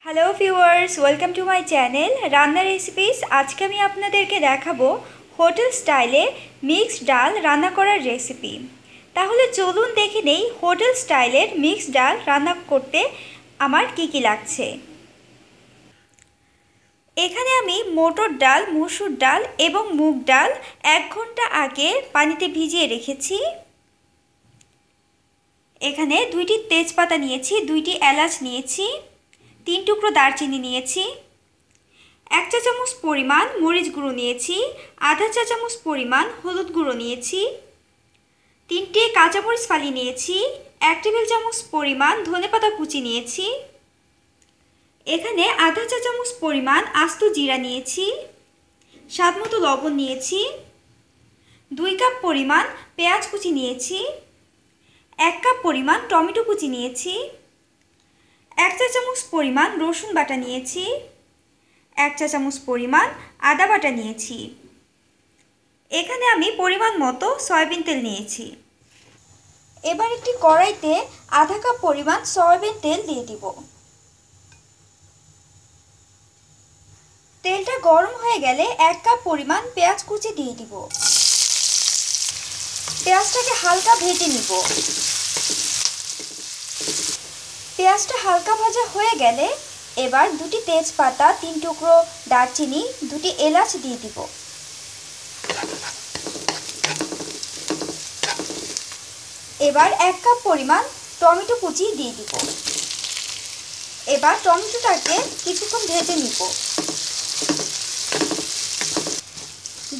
Hello viewers, welcome to my channel রান্নার recipes. আজকে আমি আপনাদেরকে দেখাবো হোটেল স্টাইলে মিক্সড ডাল রান্না করার রেসিপি। তাহলে চলুন দেখে নেই হোটেল স্টাইলের মিক্সড ডাল রান্না করতে আমার কি কি লাগছে। এখানে আমি মটর ডাল, মসুর ডাল এবং মুগ ডাল 1 ঘন্টা আগে পানিতে ভিজিয়ে রেখেছি। এখানে 2টি তেজপাতা নিয়েছি, 2টি এলাচ নিয়েছি, 3 টুকরো দারচিনি নিয়েছি, 1 চা চামচ পরিমাণ মরিচ গুঁড়ো নিয়েছি, আধা চা চামচ পরিমাণ হলুদ গুঁড়ো নিয়েছি, 3টে কাঁচামরিচ ফালি নিয়েছি, 1 টেবিল চামচ পরিমাণ ধনেপাতা কুচি নিয়েছি, এখানে আধা চা চামচ পরিমাণ আস্ত জিরা নিয়েছি, স্বাদমতো লবণ নিয়েছি, 2 কাপ পরিমাণ পেঁয়াজ কুচি নিয়েছি, 1 কাপ পরিমাণ টমেটো কুচি নিয়েছি, 1 চা চামচ পরিমাণ রসুন বাটা নিয়েছি, 1 চা চামচ পরিমাণ আদা বাটা নিয়েছি। এখানে আমি পরিমাণ মতো সয়াবিন তেল নিয়েছি। এবার একটি কড়াইতে আধা কাপ পরিমাণ সয়াবিন তেল দিয়ে দিব। তেলটা গরম হয়ে গেলে 1 কাপ পরিমাণ পেঁয়াজ কুচি দিয়ে দিব। পেঁয়াজটাকে হালকা ভেজে নিব। পেঁয়াজটা হালকা ভাজা হয়ে গেলে এবার 2টি তেজপাতা, 3 টুকরো দারচিনি, 2টি এলাচ দিয়ে দিব। এবার 1 কাপ পরিমাণ টমেটো কুচি দিয়ে দিব। এবার টমেটোটাকে কিছুক্ষণ ভেজে নিব।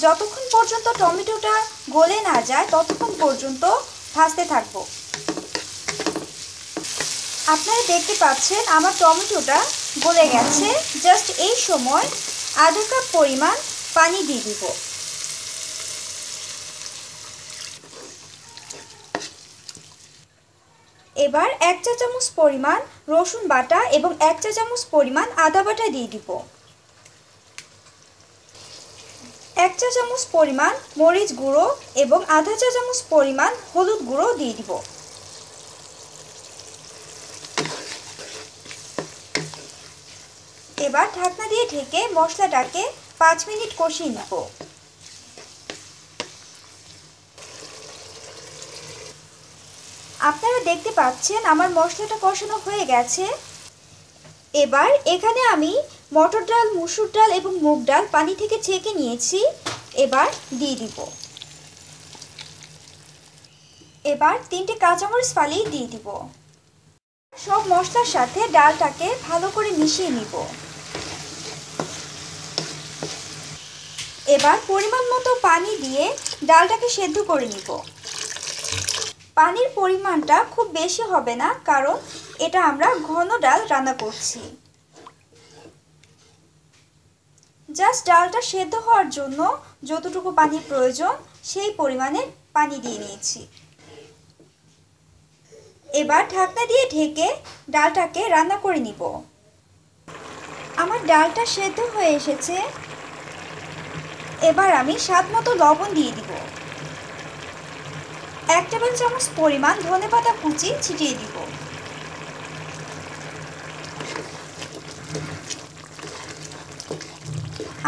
যতক্ষণ পর্যন্ত টমেটোটা গলে না যায় ততক্ষণ পর্যন্ত ভাজতে থাকবো। আপনারা দেখতে পাচ্ছেন আমার টমেটোটা গলে গেছে। জাস্ট এই সময় আধা কাপ পরিমাণ পানি দিয়ে দিব। এবার 1 চা চামচ পরিমাণ রসুন বাটা এবং 1 চা চামচ পরিমাণ আদা বাটা দিয়ে দিব। 1 চা চামচ পরিমাণ মরিচ গুঁড়ো এবং আধা চা চামচ পরিমাণ হলুদ গুঁড়ো দিয়ে দিব। এবার ঢাকনা দিয়ে ঢেকে মশলাটাকে 5 মিনিট কষিয়ে নেব। আপনারা দেখতে পাচ্ছেন আমার মশলাটা কষানো হয়ে গেছে। এবার এখানে আমি মটর ডাল, মসুর ডাল এবং মুগ ডাল পানি থেকে ছেঁকে নিয়েছি। এবার দিয়ে দিব। এবার 3টে কাঁচামরিচ ফালি দিয়ে দিব। সব মশলার সাথে ডালটাকে ভালো করে মিশিয়ে নিব। এবার পরিমাণ মতো পানি দিয়ে ডালটাকে সেদ্ধ করে নিব। পানির পরিমাণটা খুব বেশি হবে না, কারণ এটা আমরা ঘন ডাল রান্না করছি। জাস্ট ডালটা সেদ্ধ হওয়ার জন্য যতটুকু পানির প্রয়োজন সেই পরিমাণে পানি দিয়ে নিয়েছি। এবার ঢাকনা দিয়ে ঢেকে ডালটাকে রান্না করে নিব। আমার ডালটা সেদ্ধ হয়ে এসেছে। এবার আমি স্বাদমতো লবণ দিয়ে দিব। 1 টেবিল চামচ পরিমাণ ধনেপাতা কুচি ছিটিয়ে দিব।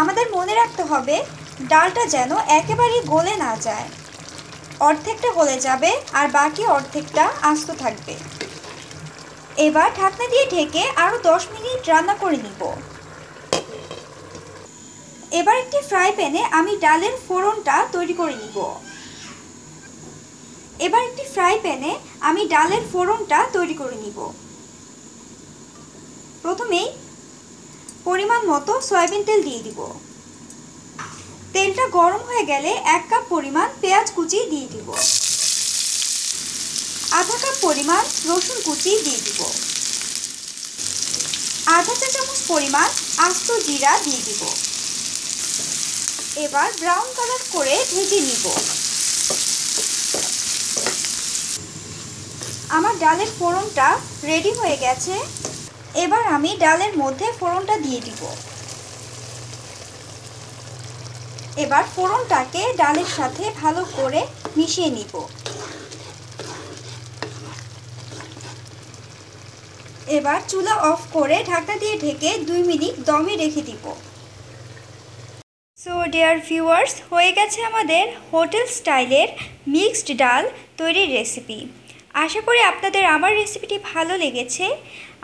আমাদের মনে রাখতে হবে ডালটা যেন একেবারেই গলে না যায়। অর্ধেকটা গলে যাবে আর বাকি অর্ধেকটা আস্ত থাকবে। এবার ঢাকনা দিয়ে ঢেকে আরও 10 মিনিট রান্না করে নিব। এবার একটি ফ্রাই প্যানে আমি ডালের ফোড়নটা তৈরি করে নিব। প্রথমেই পরিমাণ মতো সয়াবিন তেল দিয়ে দিব। তেলটা গরম হয়ে গেলে 1 কাপ পরিমাণ পেঁয়াজ কুচি দিয়ে দিব। আধা কাপ পরিমাণ রসুন কুচি দিয়ে দিব। আধা চা চামচ পরিমাণ আস্ত জিরা দিয়ে দিব। এবার ব্রাউন কালার করে ভেজে নিব। আমার ডালের ফোড়নটা রেডি হয়ে গেছে। এবার আমি ডালের মধ্যে ফোড়নটা দিয়ে দিব। এবার ফোড়নটাকে ডালের সাথে ভালো করে মিশিয়ে নিব। এবার চুলা অফ করে ঢাকনা দিয়ে ঢেকে 2 মিনিট দমে রেখে দিব। সো ডিয়ার ভিউয়ার্স, হয়ে গেছে আমাদের হোটেল স্টাইলের মিক্সড ডাল তৈরির রেসিপি। আশা করি আপনাদের আমার রেসিপিটি ভালো লেগেছে।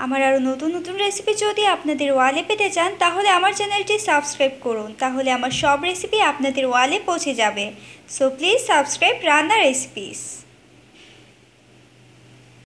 আমার আরও নতুন নতুন রেসিপি যদি আপনাদের ওয়ালে পেতে চান তাহলে আমার চ্যানেলটি সাবস্ক্রাইব করুন, তাহলে আমার সব রেসিপি আপনাদের ওয়ালে পৌঁছে যাবে। সো প্লিজ সাবস্ক্রাইব রান্না রেসিপিস।